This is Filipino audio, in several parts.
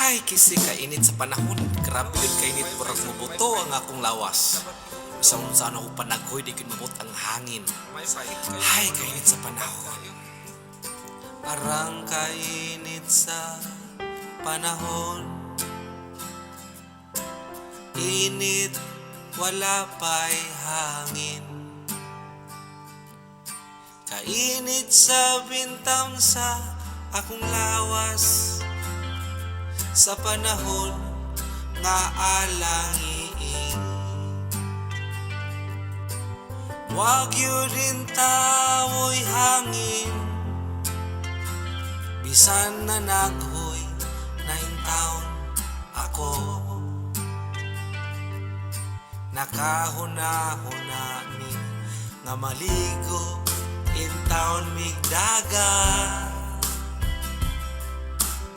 Hay, kisi kainit sa panahon. Grabe yun kainit. Murag mubuto ang akong lawas. Isang saan ako panaghoy, di kinumot ang hangin. Hay, kainit sa panahon. Arang kainit sa panahon. Init, wala pa'y hangin. Kainit sa bintang sa akong lawas. Sa panahon nga alangiing. Wag yun tawo'y hangin. Bisan na naghoy na intaon ako. Nakahuna-huna mi nga maligo intaon mig dagat.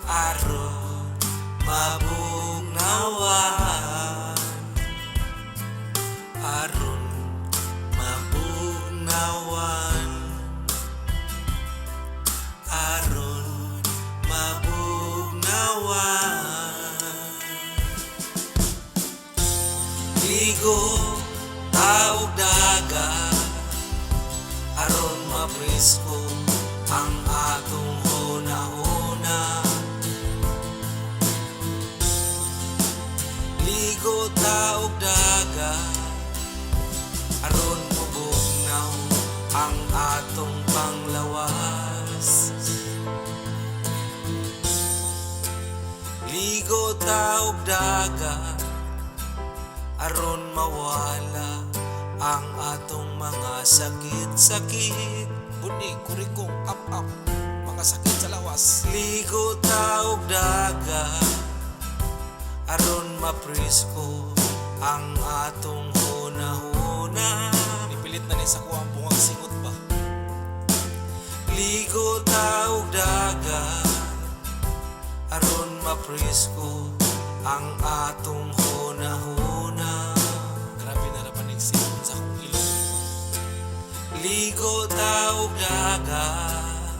Aron mabugnawan, aron mabugnawan, aron mabugnawan. Ligo taog dagat, aron mapresko ang atong huna-huna. Ligo taog dagat, aron mubugnaw ang atong panglawas. Ligo taog dagat, aron mawala ang atong mga sakit-sakit. Buni, kurikong, up, mga sakit sa lawas. Ligo taog dagat, aron mapresko ang atong huna-huna. Nipilit na ni sa kuwang bungang singot ba? Ligo taog dagat, aron mapresko ang atong huna-huna. Grabe na naman yung singot sa akong ilong. Ligo taog dagat,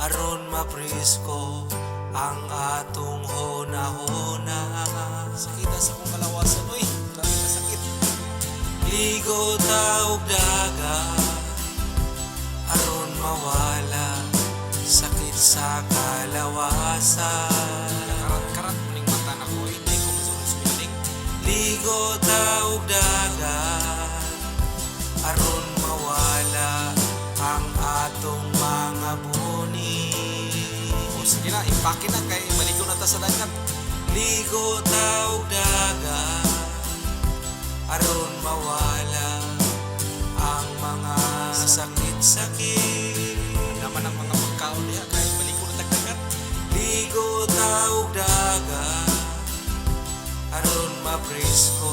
aron mapresko ang atong huna-huna. Sakita sa kong kalawasan, oy, grabe na sakit. Ligo taog dagat, aron mawala sakit sa kalawasan. Karat-karat muling mata na ko, hindi ko masunod-sumiling. Ligo taog dagat, aron mawala ang atong mga buni. Sige na, impake na kay maligo na ta sa dagat. Ligo taog dagat, aron mawala ang mga sakit-sakit. Naman ang mga pagkaon niya kay maligo na dagat. Ligo taog dagat, aron mapresko